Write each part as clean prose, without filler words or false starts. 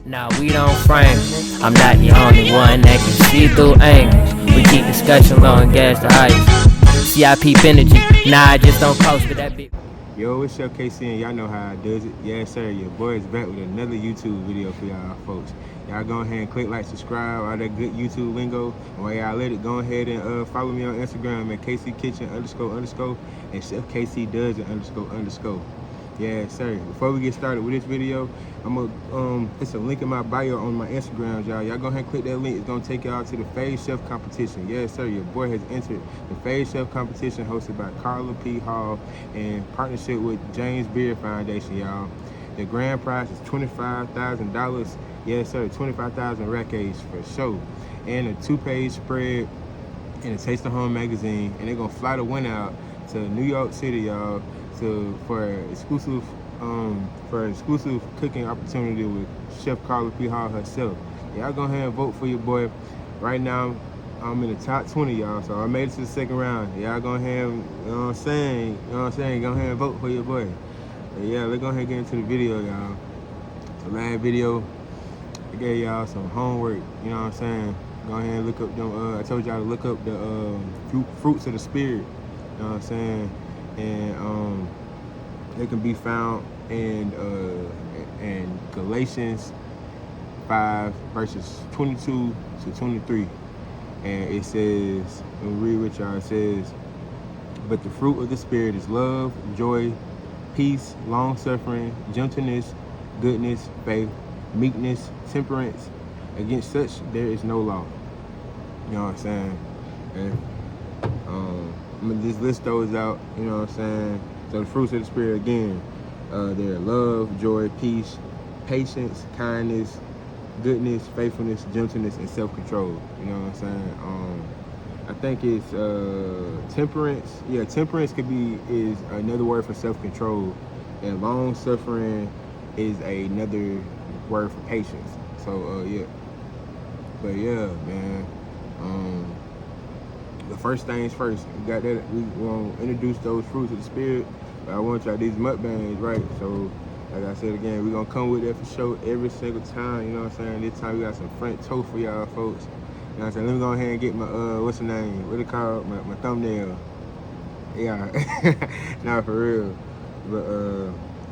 Now we don't frame. I'm not the only one that can see through angles. We keep discussion low and gas the highest. CIP energy. Nah, I just don't coast with that bitch. Yo, it's your KC and y'all know how I does it. Yes, sir. Your boy is back with another YouTube video for y'all folks. Y'all go ahead and click like, subscribe, all that good YouTube lingo. And while y'all let it, go ahead and follow me on Instagram at KC Kitchen__ and Chef KC Does it__. Yeah, sir. Before we get started with this video, it's a link in my bio on my Instagram, y'all. Y'all go ahead and click that link. It's gonna take y'all to the Phase Chef competition. Yes, sir. Your boy has entered the Phase Chef competition hosted by Carla P. Hall in partnership with James Beard Foundation, y'all. The grand prize is $25,000. Yes, sir. 25,000 rackets for sure. And a 2-page spread in a Taste of Home magazine. And they're gonna fly the winner out to New York City, y'all, for exclusive cooking opportunity with Chef Carla P. Hall herself. Y'all go ahead and vote for your boy. Right now, I'm in the top 20, y'all. So I made it to the second round. Y'all go ahead, you know what I'm saying? Go ahead and vote for your boy. But yeah, let's go ahead and get into the video, y'all. The last video, I gave y'all some homework, you know what I'm saying? Go ahead and look up them, I told y'all to look up the fruits of the spirit, you know what I'm saying? And they can be found in Galatians 5 verses 22 to 23. And it says, I'll read with y'all, it says, but the fruit of the spirit is love, joy, peace, long-suffering, gentleness, goodness, faith, meekness, temperance. Against such there is no law. You know what I'm saying? And I'm gonna just list those out, you know what I'm saying? So the fruits of the spirit again, they're love, joy, peace, patience, kindness, goodness, faithfulness, gentleness, and self-control. You know what I'm saying? I think it's temperance. Yeah, temperance is another word for self-control, and long-suffering is another word for patience. So yeah, but yeah, man. The first things first, we got that. We gonna introduce those fruits of the spirit. But I want y'all these mukbangs, right? So, like I said again, we gonna come with that for sure every single time. You know what I'm saying? This time we got some French toast for y'all folks. You know what I'm saying? Let me go ahead and get my what's the name? What it called? My thumbnail. Yeah, nah, for real. But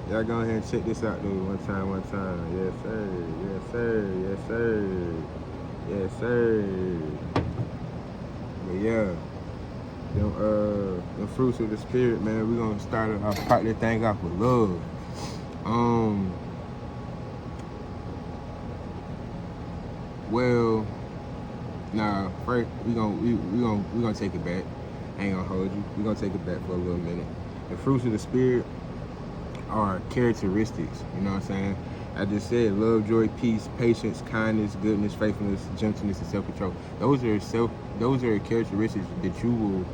y'all go ahead and check this out though. One time. Yes sir. Yes sir. But yeah, the fruits of the spirit, man. We're gonna start that thing off with love. Well, nah. First, we gonna take it back. I ain't gonna hold you. We're gonna take it back for a little minute. The fruits of the spirit are characteristics. You know what I'm saying? I just said love, joy, peace, patience, kindness, goodness, faithfulness, gentleness, and self-control. Those are characteristics that you will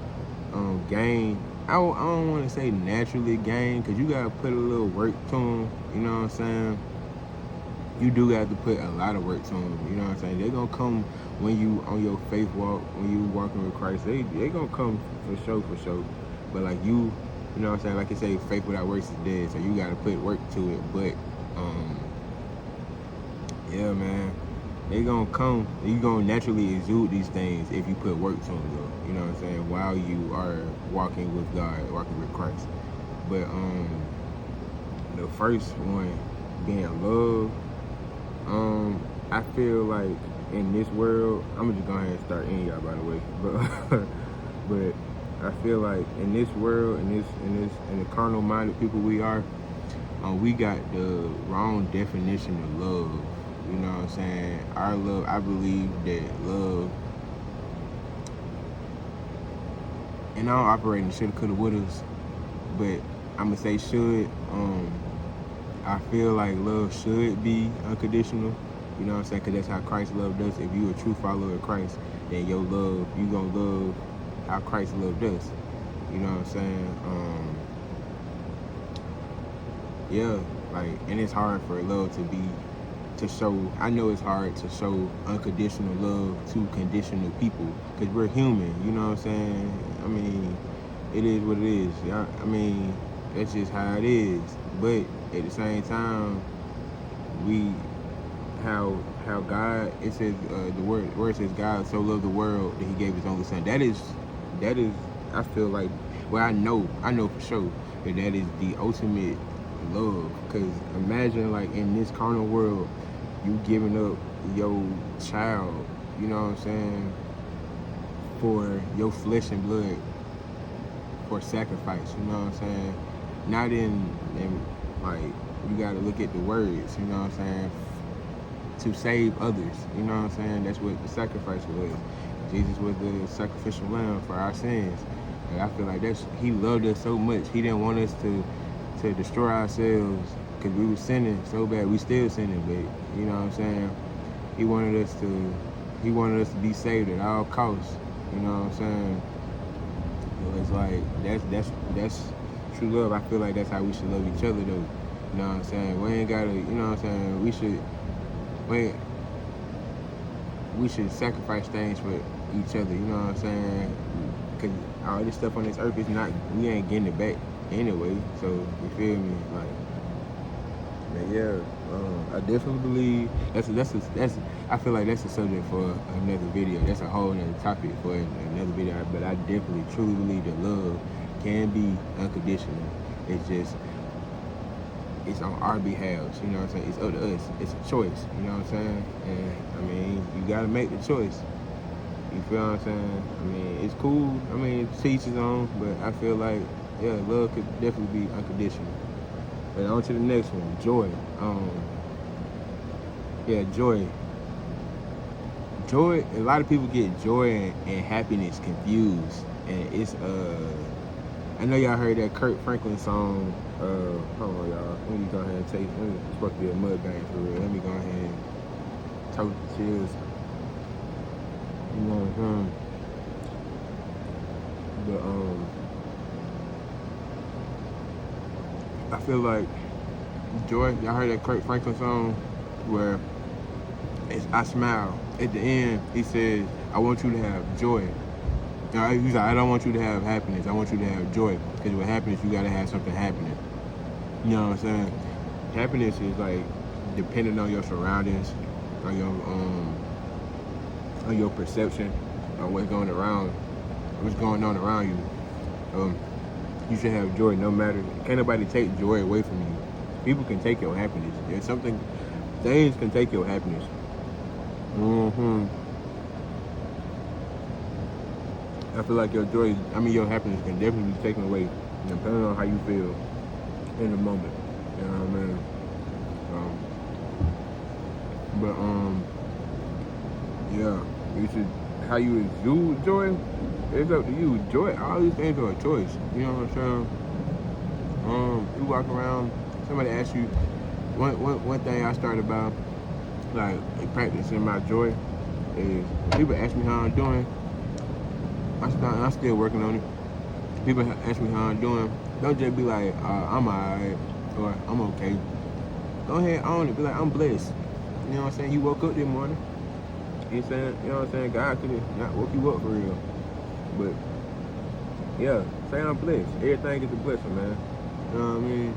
gain. I don't want to say naturally gain, because you gotta put a little work to them. You know what I'm saying? You do have to put a lot of work to them. You know what I'm saying? They're gonna come when you on your faith walk, when you walking with Christ. They gonna come for sure. But like you know what I'm saying? Like you say, faith without works is dead. So you gotta put work to it. But yeah, man, they gonna come. You gonna naturally exude these things if you put work to them, though. You know what I'm saying? While you are walking with God, walking with Christ. But the first one being love. I feel like in this world, I'm just gonna go ahead and start in y'all, by the way. But I feel like in this world, in the carnal-minded people we are, we got the wrong definition of love. You know what I'm saying? Our love, I believe that love, and I don't operate in shoulda, coulda, wouldas, but I'm gonna say should. I feel like love should be unconditional. You know what I'm saying? Because that's how Christ loved us. If you're a true follower of Christ, then your love, you gonna love how Christ loved us. You know what I'm saying? Yeah, like, and it's hard for love to show. I know it's hard to show unconditional love to conditional people, because we're human. You know what I'm saying? I mean, it is what it is. I mean, that's just how it is. But at the same time, we how God, it says the word says God so loved the world that He gave His only Son. That is I feel like, well, I know for sure that is the ultimate love. Because imagine, like, in this carnal world, you giving up your child, you know what I'm saying, for your flesh and blood, for sacrifice, you know what I'm saying? Not in like, you gotta look at the words, you know what I'm saying, to save others, you know what I'm saying? That's what the sacrifice was. Jesus was the sacrificial lamb for our sins. And I feel like He loved us so much. He didn't want us to destroy ourselves, because we were sinning so bad. We still sinning, but you know what I'm saying? He wanted us to be saved at all costs. You know what I'm saying? So it's like that's true love. I feel like that's how we should love each other, though. You know what I'm saying? We ain't gotta, you know what I'm saying? We should sacrifice things for each other. You know what I'm saying? Because all this stuff on this earth is not, we ain't getting it back anyway. So you feel me? Like, but yeah, I definitely believe that's I feel like that's a subject for another video. That's a whole other topic for another video. But I definitely truly believe that love can be unconditional. It's on our behalf, you know what I'm saying? It's up to us. It's a choice, you know what I'm saying? And I mean, you gotta make the choice. You feel what I'm saying? I mean, it's cool. I mean, teach his own, but I feel like, yeah, love could definitely be unconditional. But on to the next one, joy. Joy. Joy, a lot of people get joy and happiness confused. And it's, I know y'all heard that Kirk Franklin song. Hold on, y'all. Let me go ahead and it's supposed to be a mudbang for real. Let me go ahead and talk the chills. You know what I'm saying? But, I feel like joy, y'all heard that Kirk Franklin song where it's I smile. At the end, he says, I want you to have joy. He's like, I don't want you to have happiness. I want you to have joy. Because with happiness, you got to have something happening. You know what I'm saying? Happiness is like dependent on your surroundings, on your perception, on what's going on around you. You should have joy no matter. Can't nobody take joy away from you. People can take your happiness. Things can take your happiness. I feel like your happiness can definitely be taken away, depending on how you feel in the moment. You know what I mean? Yeah, you should. How you exude joy, it's up to you. Joy, all these things are a choice. You know what I'm saying? You walk around, somebody asks you. One thing I started about, like practicing my joy, is when people ask me how I'm doing. I'm still working on it. People ask me how I'm doing. Don't just be like, I'm alright, or I'm okay. Go ahead, own it. Be like, I'm blessed. You know what I'm saying? You woke up this morning. You know what I'm saying? God could have not woke you up for real. But, yeah, say I'm blessed. Everything is a blessing, man. You know what I mean?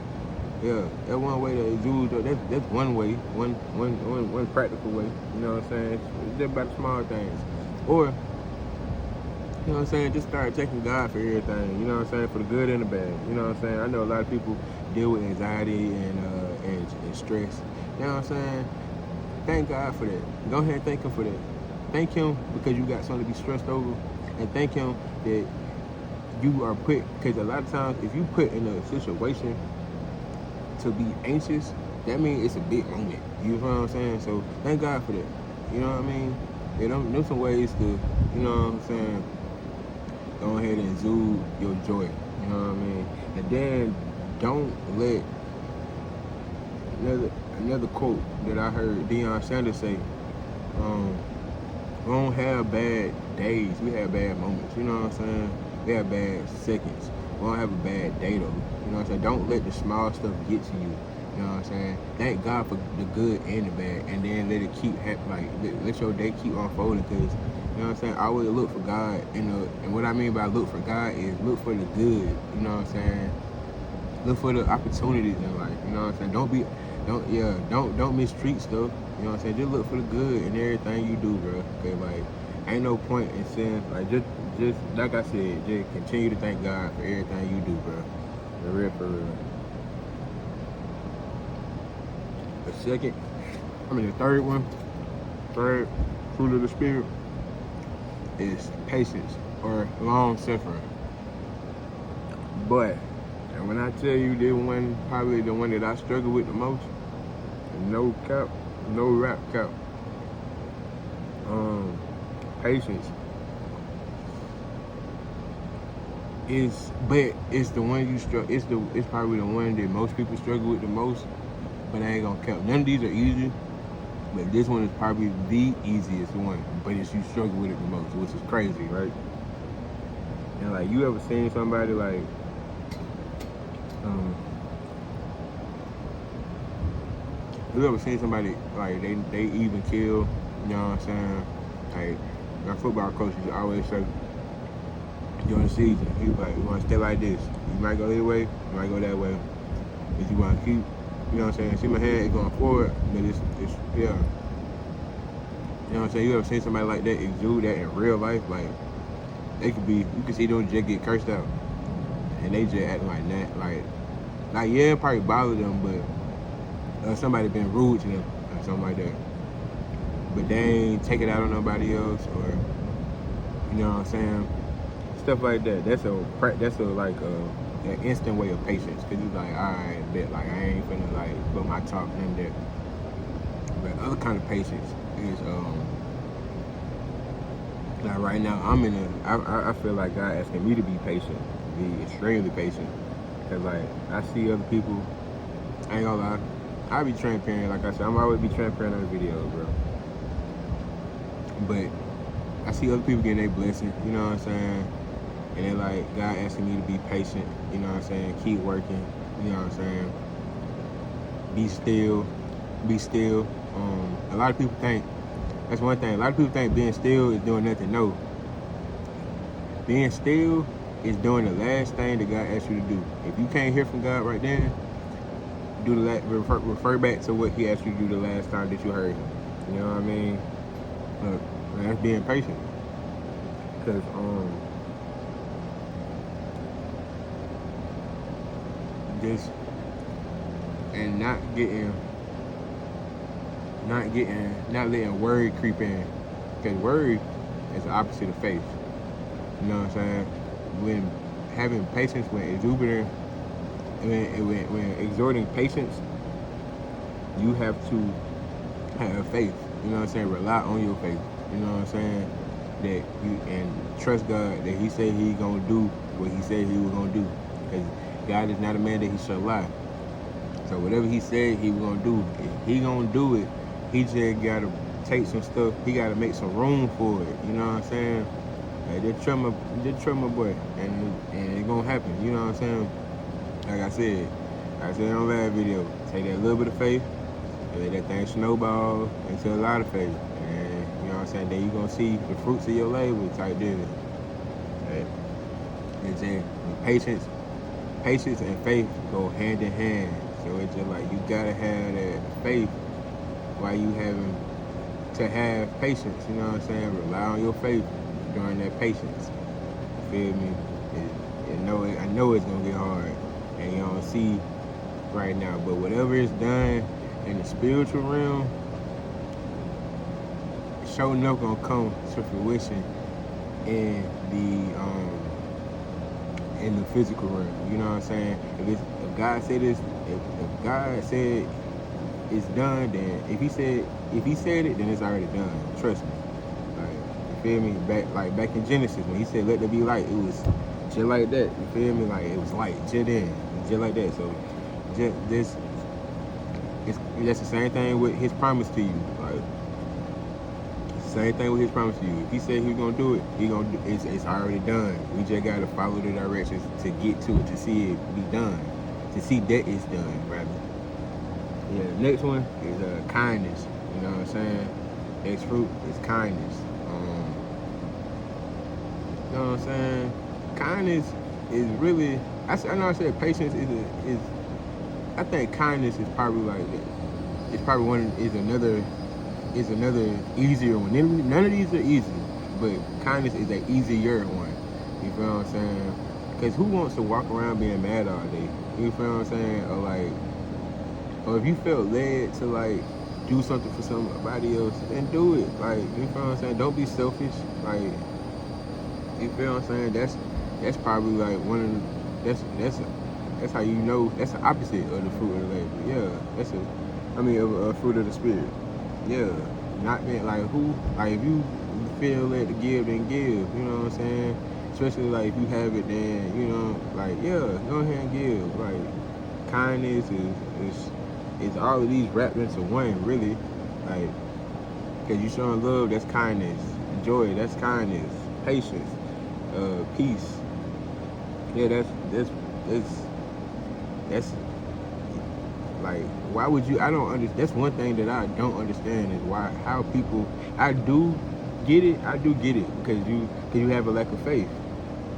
Yeah, that's one way to exude. That's one way, one practical way. You know what I'm saying? It's just about the small things. Or, you know what I'm saying? Just start taking God for everything. You know what I'm saying? For the good and the bad. You know what I'm saying? I know a lot of people deal with anxiety and stress. You know what I'm saying? Thank God for that. Go ahead and thank Him for that. Thank Him because you got something to be stressed over. And thank Him that you are put, because a lot of times if you put in a situation to be anxious, that means it's a big moment. You know what I'm saying? So thank God for that. You know what I mean? Yeah, there's some ways to, you know what I'm saying, go ahead and exude your joy. You know what I mean? And then don't let another quote that I heard Deion Sanders say, we don't have bad days, we have bad moments. You know what I'm saying? We have bad seconds. We don't have a bad day though. You know what I'm saying? Don't let the small stuff get to you. You know what I'm saying? Thank God for the good and the bad, and then let it keep let your day keep unfolding. Cause you know what I'm saying? I always look for God, and what I mean by look for God is look for the good. You know what I'm saying? Look for the opportunities in life. You know what I'm saying? don't mistreat stuff. You know what I'm saying? Just look for the good in everything you do, bro. Okay, like ain't no point in saying like just like I said, just continue to thank God for everything you do, bro. For real, for real. The third fruit of the spirit is patience or long suffering. But and when I tell you this one, probably the one that I struggle with the most, no cap, no rap cap. Patience it's the one you struggle. It's probably the one that most people struggle with the most. But I ain't gonna cap. None of these are easy, but this one is probably the easiest one. But it's you struggle with it the most, which is crazy, right? And like, you ever seen somebody like, you ever seen somebody like they even kill? You know what I'm saying? Like my football coach used to always say during the season, he was like, you want to stay like this. You might go this way, you might go that way, but you want to keep. You know what I'm saying? See my hand going forward, but it's yeah. You know what I'm saying? You ever seen somebody like that exude that in real life? Like, they could be, you can see them just get cursed out. And they just acting like that. Like yeah, it probably bother them, but somebody been rude to them or something like that. But they ain't take it out on nobody else, or, you know what I'm saying? Stuff like that. That's an instant way of patience, cause it's like, alright, bet, like I ain't finna like put my talk in there. But other kind of patience is like right now I feel like God asking me to be patient, be extremely patient, cause like I see other people. I ain't gonna lie, I be transparent. Like I said, I'm always be transparent on the videos, bro. But I see other people getting their blessing. You know what I'm saying? And they like, God asking me to be patient, you know what I'm saying? Keep working, you know what I'm saying? Be still. A lot of people think, that's one thing, a lot of people think being still is doing nothing. No. Being still is doing the last thing that God asked you to do. If you can't hear from God right then, refer back to what he asked you to do the last time that you heard him. You know what I mean? That's being patient. Because, just and not letting worry creep in, because worry is the opposite of faith. You know what I'm saying? When having patience, when exhorting patience, you have to have faith. You know what I'm saying? Rely on your faith. You know what I'm saying? That you and trust God that He said He gonna do what He said He was gonna do. Because God is not a man that He shall lie. So whatever He said He was gonna do, if He gonna do it, He just gotta take some stuff. He gotta make some room for it. You know what I'm saying? Like, just trust my boy, and it's gonna happen. You know what I'm saying? Like I said on the last video, take that little bit of faith and let that thing snowball into a lot of faith. And you know what I'm saying? Then you gonna see the fruits of your labor type deal. Right? And then patience and faith go hand in hand. So it's just like, you gotta have that faith while you having to have patience. You know what I'm saying? Rely on your faith during that patience. You feel me? I know it's gonna get hard, and you don't see right now. But whatever is done in the spiritual realm, sure enough gonna come to fruition in the physical realm. You know what I'm saying? If God said this, if God said it's done, then if He said it, then it's already done. Trust me. Like, you feel me? Back in Genesis, when He said let there be light, it was just like that. You feel me? Like, it was light just then, just like that. So that's the same thing with His promise to you. Like, same thing with His promise to you. If He said He's gonna do it, it's already done. We just gotta follow the directions to get to it, to see it be done, to see that it's done, rather. Yeah, the next one is kindness. You know what I'm saying? Next fruit is kindness. You know what I'm saying? Kindness is really, I know I said patience I think kindness is probably like it's probably is another easier one. None of these are easy, but kindness is an easier one. You feel what I'm saying? Because who wants to walk around being mad all day? You feel what I'm saying? Or if you felt led to like do something for somebody else, then do it. Like, you feel what I'm saying? Don't be selfish. Like, you feel what I'm saying? That's probably like one of the, that's how you know that's the opposite of the fruit of the labor. Yeah, a fruit of the spirit. Yeah, not being like if you feel led to give, then give. You know what I'm saying? Especially like if you have it, then go ahead and give. Like, kindness is all of these wrapped into one, really. Like, because you showing love, that's kindness. Joy, that's kindness. Patience, peace. Yeah, that's like, why would you? I don't understand. That's one thing that I don't understand is how people. I do get it because you have a lack of faith.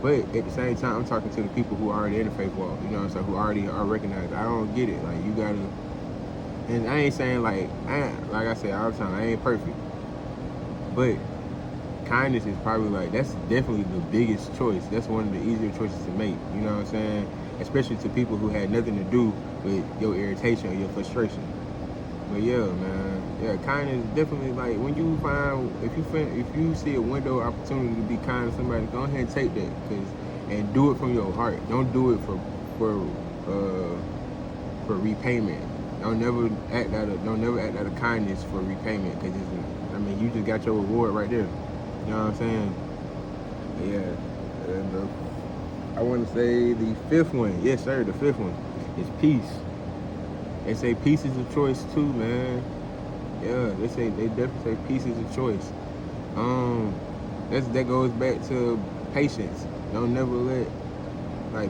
But at the same time, I'm talking to the people who are already in the faith walk. You know what I'm saying? Who already are recognized. I don't get it. Like, you gotta. And I ain't saying like I say all the time, I ain't perfect. But kindness is probably that's definitely the biggest choice. That's one of the easier choices to make. You know what I'm saying? Especially to people who had nothing to do with your irritation or your frustration. But yeah, man, yeah, kindness definitely like when you if you see a window opportunity to be kind to somebody, go ahead and take that, and do it from your heart. Don't do it for repayment. Don't never act out of kindness for repayment, because you just got your reward right there. You know what I'm saying? Yeah. And I want to say the fifth one. Yes, sir. The fifth one is peace. They say peace is a choice too, man. Yeah, they definitely say peace is a choice. That goes back to patience. Don't never let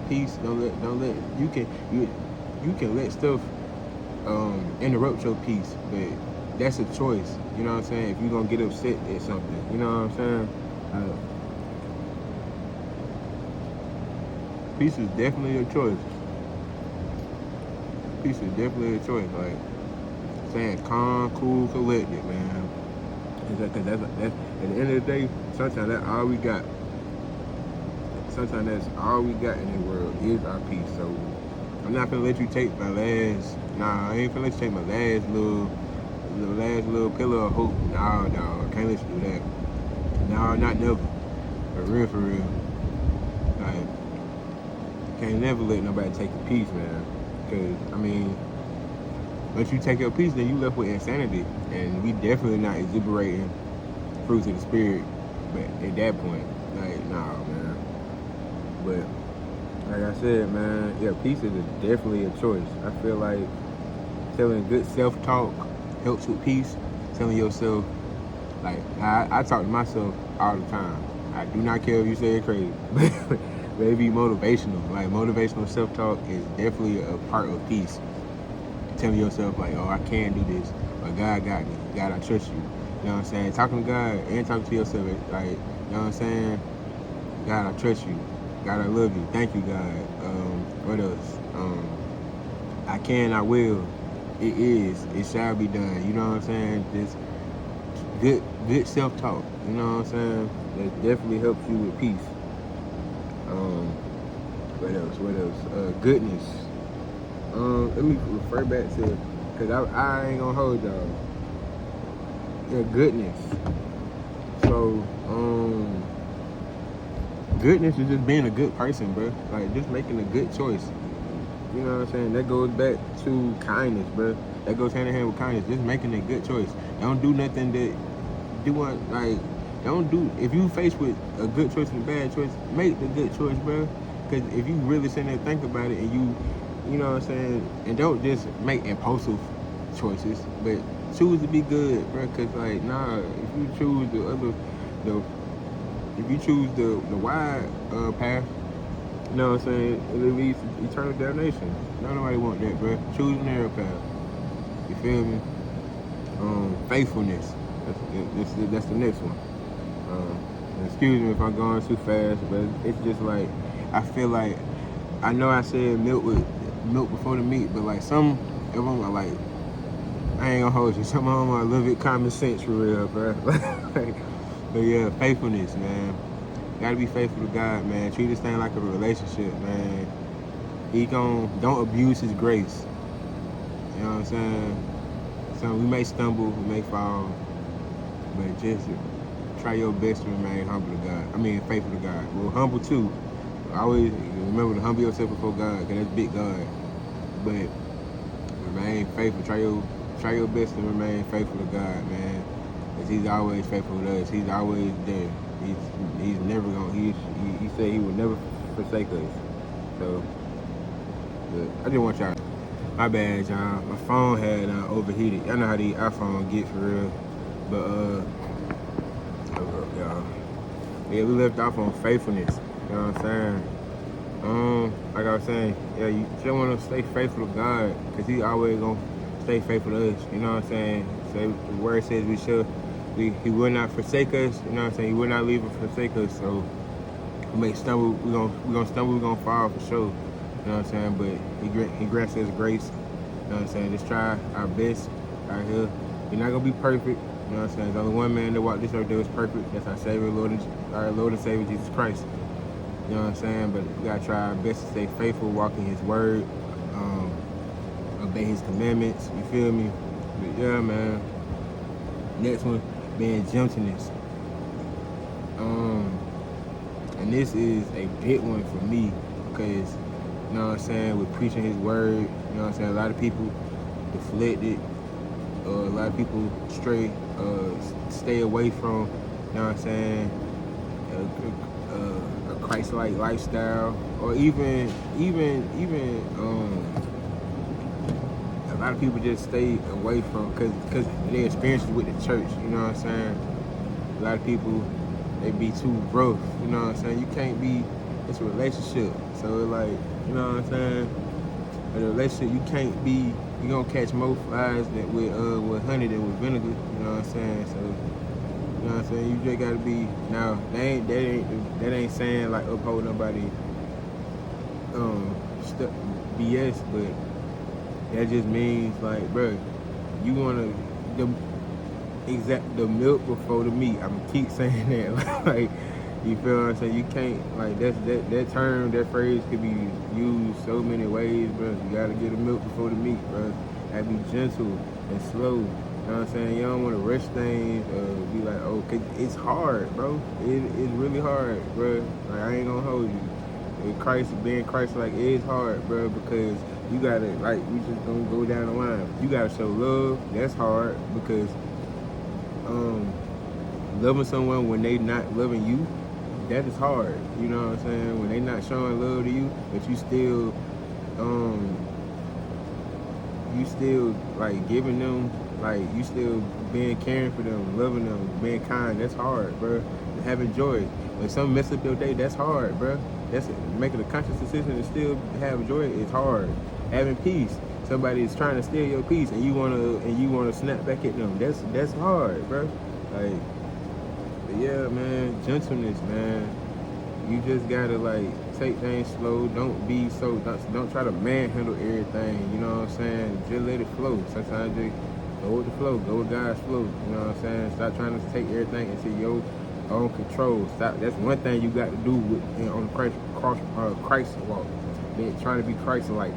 peace. Don't let you can let stuff interrupt your peace, but that's a choice. You know what I'm saying? If you're gonna get upset at something, you know what I'm saying? Peace is definitely a choice. Peace is definitely a choice. Like, saying calm, cool, collected, man. Because that's at the end of the day, sometimes that's all we got. Sometimes that's all we got in the world is our peace. So I'm not gonna let you take my last. Nah, I ain't gonna let you take my last little pillar of hope. Nah, dog, I can't let you do that. Nah, not never. For real. Like, can't never let nobody take your peace, man. Because once you take your peace, then you left with insanity, and we definitely not exuberating fruits of the spirit. But at that point, like, nah, man. But like I said, man, yeah, peace is definitely a choice. I feel like telling good self-talk helps with peace. Telling yourself, like, I talk to myself all the time. I do not care if you say it crazy, but it be motivational. Like, motivational self-talk is definitely a part of peace. Telling yourself, like, oh, I can do this, or God got me. God, I trust you. You know what I'm saying? Talking to God and talking to yourself, like, you know what I'm saying? God, I trust you. God, I love you. Thank you, God. What else? I can, I will. It is. It shall be done. You know what I'm saying? Just good self-talk. You know what I'm saying? That definitely helps you with peace. What else? Goodness. Let me refer back to, because I ain't gonna hold y'all. Yeah, goodness. So, goodness is just being a good person, bro. Like, just making a good choice. You know what I'm saying? That goes back to kindness, bro. That goes hand in hand with kindness. Just making a good choice. Don't do nothing that if you faced with a good choice and a bad choice, make the good choice, bro. Because if you really sit there and think about it, and you know what I'm saying, and don't just make impulsive choices, but choose to be good, bro. Because, like, nah, if you choose the wide path, you know what I'm saying, it leads to eternal damnation. Nobody want that, bro. Choose the narrow path. You feel me? Faithfulness. That's the next one. Excuse me if I'm going too fast, but it's just like, I feel like, I know I said milk milk before the meat, but like some of them are like, I ain't gonna hold you. Some of them are a little bit common sense for real, bro. Like, but yeah, faithfulness, man. Gotta be faithful to God, man. Treat this thing like a relationship, man. Don't abuse His grace. You know what I'm saying? So we may stumble, we may fall, but just try your best to remain humble to God. I mean, faithful to God. Well, humble too. Always remember to humble yourself before God, because that's big God. But remain faithful. Try your best to remain faithful to God, man. Because He's always faithful with us. He's always there. He's never gonna. He said He would never forsake us. So, but I just want y'all. My bad, y'all. My phone had overheated. Y'all know how these iPhones get for real. But hold up, y'all. Yeah, we left off on faithfulness. You know what I'm saying? Like I was saying, yeah, you just want to stay faithful to God, because He always gonna stay faithful to us. You know what I'm saying? So the word says He will not forsake us. You know what I'm saying? He will not leave or forsake us. So we may stumble, we're gonna stumble, we're gonna fall for sure. You know what I'm saying? But He grants us grace. You know what I'm saying? Just try our best out here. You're not gonna be perfect. You know what I'm saying? There's only one man that walked this earth that was perfect. That's our Savior, our Lord and Savior, Jesus Christ. You know what I'm saying? But we gotta try our best to stay faithful, walk in His word, obey His commandments. You feel me? But yeah, man. Next one being gentleness. And this is a big one for me, because, you know what I'm saying, with preaching His word, you know what I'm saying, a lot of people deflected, a lot of people stay away from, you know what I'm saying, a Christ-like lifestyle, or even a lot of people just stay away from, because their experiences with the church, you know what I'm saying. A lot of people, they be too rough, you know what I'm saying. You can't be, it's a relationship, so like, you know what I'm saying. In a relationship, you can't be, you gonna catch more flies with honey than with vinegar, you know what I'm saying. So, you know what I'm saying, you just gotta be, now that ain't saying like uphold nobody BS, but that just means like, bro, you wanna the milk before the meat. I'm gonna keep saying that. Like, you feel what I'm saying? You can't, like, that term, that phrase could be used so many ways, bro. You gotta get the milk before the meat, bro. Gotta be gentle and slow. You know what I'm saying? You don't want to rush things, be like, oh, 'cause it's hard, bro. It's really hard, bro. Like, I ain't gonna hold you. Being Christ-like is hard, bro, because you gotta, like, we just gonna go down the line. You gotta show love. That's hard, because loving someone when they not loving you, that is hard. You know what I'm saying? When they not showing love to you, but you still like giving them, like, you still being caring for them, loving them, being kind. That's hard, bro. Having joy. When something mess up your day, that's hard, bro. That's making a conscious decision to still have joy is hard. Having peace. Somebody is trying to steal your peace, and you wanna snap back at them. That's hard, bro. Like, yeah, man. Gentleness, man. You just gotta, like, take things slow. Don't try to manhandle everything. You know what I'm saying? Just let it flow. Sometimes just go with the flow. Go with God's flow. You know what I'm saying? Stop trying to take everything into your own control. Stop. That's one thing you got to do on the Christ walk. Trying to be Christ-like.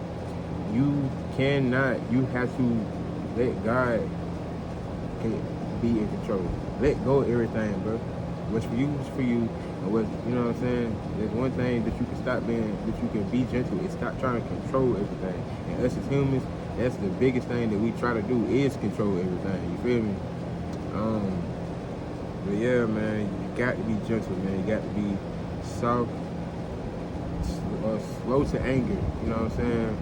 You have to let God be in control. Let go of everything, bro. What's for you is for you. And you know what I'm saying? There's one thing that you can that you can be gentle, is stop trying to control everything. And us as humans, that's the biggest thing that we try to do, is control everything. You feel me? But yeah, man, you got to be gentle, man. You got to be soft, slow to anger. You know what I'm saying?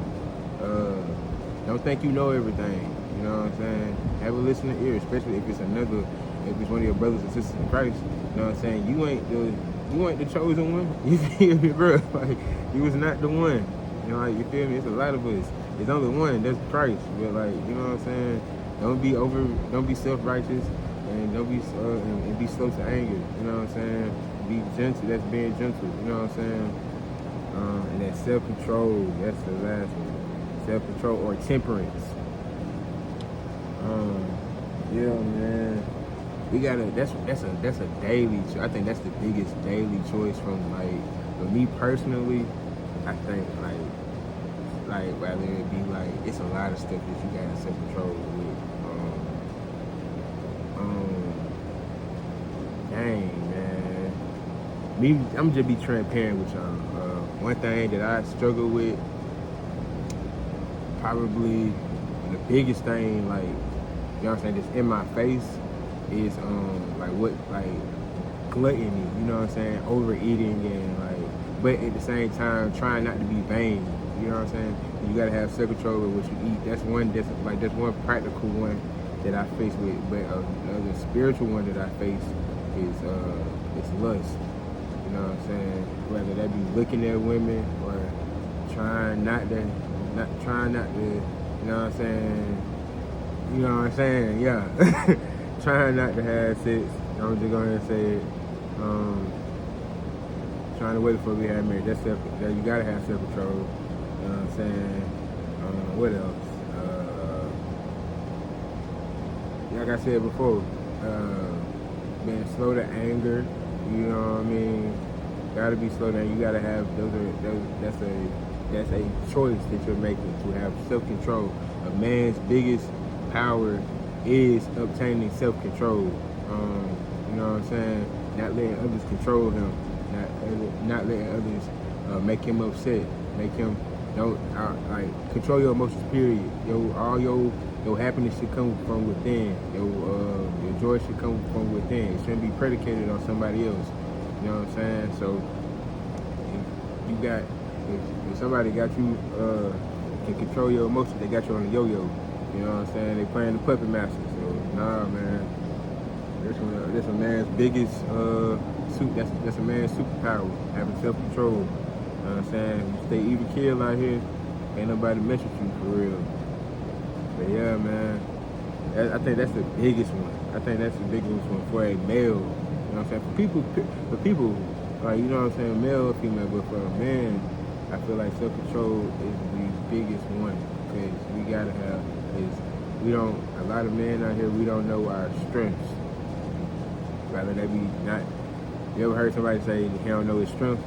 Don't think you know everything. You know what I'm saying? Have a listening ear, especially if it's one of your brothers and sisters in Christ. You know what I'm saying? You ain't the chosen one. You feel me, bro? Like, you was not the one. You know, like, you feel me? It's a lot of us. It's only one. That's Christ. But, like, you know what I'm saying? Don't be self-righteous, and don't be and be slow to anger. You know what I'm saying? Be gentle. That's being gentle. You know what I'm saying? And that self-control. That's the last one. self-control or temperance. Yeah, man. We gotta. That's a daily. I think that's the biggest daily choice from like for me personally. I think like rather it be like it's a lot of stuff that you gotta self control with. Dang, man. Me, I'm just be transparent with y'all. One thing that I struggle with, probably the biggest thing, like, you know what I'm saying, that's in my face is gluttony, you know what I'm saying, overeating and like, but at the same time trying not to be vain, you know what I'm saying. You gotta have self-control with what you eat. That's one practical one that I face with, but the spiritual one that I face is lust. You know what I'm saying? Whether that be looking at women or trying not to, you know what I'm saying? You know what I'm saying? Yeah. Trying not to have sex. I'm just gonna say it. Trying to wait before we have marriage. That you gotta have self-control. You know what I'm saying? What else? Like I said before, being slow to anger. You know what I mean? Gotta be slow down. You gotta have that's a choice that you're making to have self-control. A man's biggest power is obtaining self-control. You know what I'm saying? Not letting others control him. Not letting others make him upset. Make him control your emotions. Period. All your happiness should come from within. Your joy should come from within. It shouldn't be predicated on somebody else. You know what I'm saying? So if somebody got you can control your emotions, they got you on the yo-yo. You know what I'm saying? They playing the puppet master. So nah, man. That's a man's biggest that's a man's superpower, having self-control. You know what I'm saying? You stay even killed out here, ain't nobody mess with you for real. But yeah, man. I think that's the biggest one. I think that's the biggest one for a male. You know what I'm saying? For people, like, you know what I'm saying, male or female, but for a man, I feel like self-control is the biggest one. Because we gotta have, a lot of men out here, we don't know our strengths. Rather that be not, you ever heard somebody say he don't know his strength?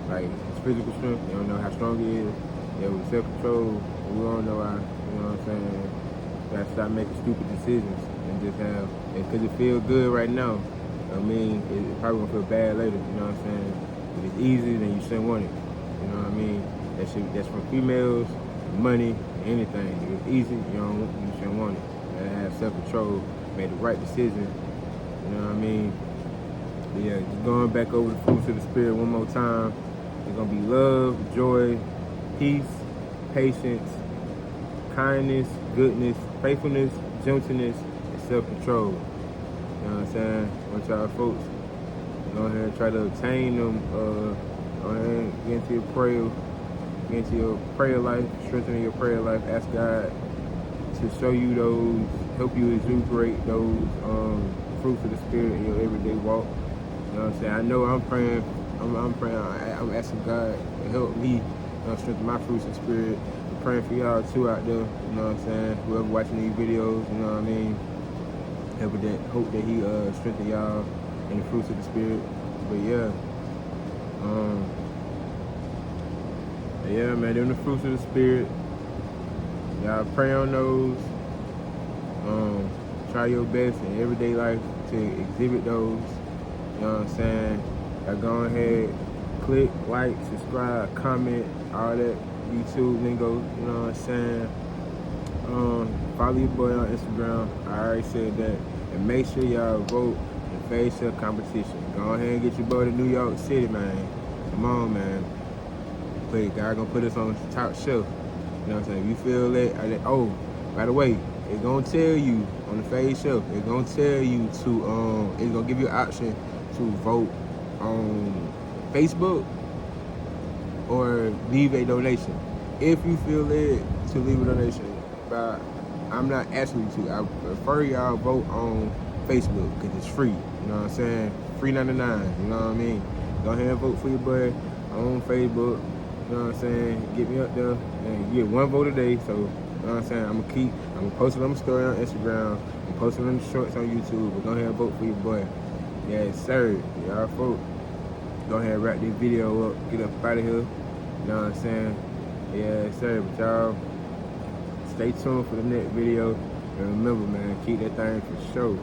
Like his physical strength, you don't know how strong he is. Yeah, with self-control, we don't know our, you know what I'm saying? We gotta stop making stupid decisions and just have, because it feels good right now. I mean, it's probably gonna feel bad later, you know what I'm saying? If it's easy, then you shouldn't want it. You know what I mean? That's from females, money, anything. If it's easy, you shouldn't want it. You gotta have self-control, make the right decision. You know what I mean? But yeah, just going back over the fruits of the spirit one more time. It's gonna be love, joy, peace, patience, kindness, goodness, faithfulness, gentleness, and self-control. You know what I'm saying? I want y'all folks go ahead and try to obtain them. Go ahead and get into your prayer life, strengthen your prayer life. Ask God to show you those, help you exuberate those fruits of the spirit in your everyday walk. You know what I'm saying? I know I'm praying. I'm asking God to help me strengthen my fruits of spirit. I'm praying for y'all too out there. You know what I'm saying? Whoever watching these videos, you know what I mean? Hope that He strengthen y'all in the fruits of the spirit. But yeah, man, them the fruits of the spirit. Y'all pray on those. Try your best in everyday life to exhibit those. You know what I'm saying? Y'all go ahead, click, like, subscribe, comment, all that YouTube lingo. You know what I'm saying? Follow your boy on Instagram. I already said that. And make sure y'all vote in facial competition. Go ahead and get your boy to New York City, man. Come on, man. But God gonna put us on the top shelf. You know what I'm saying? If you feel that, oh, by the way, it's gonna tell you on the Fade Shelf, it's gonna tell you to, it's gonna give you an option to vote on Facebook or leave a donation. If you feel led to leave a donation, but I'm not asking you to. I prefer y'all vote on Facebook because it's free. You know what I'm saying? Free 99. You know what I mean? Go ahead and vote for your boy on Facebook. You know what I'm saying? Get me up there. And you get 1 vote a day, so you know what I'm saying? I'm gonna post it on my story on Instagram, I'm posting on the shorts on YouTube, but go ahead and vote for your boy. Yes, sir. Y'all vote. Go ahead and wrap this video up, get up out of here. You know what I'm saying? Yes, sir. But y'all, stay tuned for the next video. And remember, man, keep that thing for sure.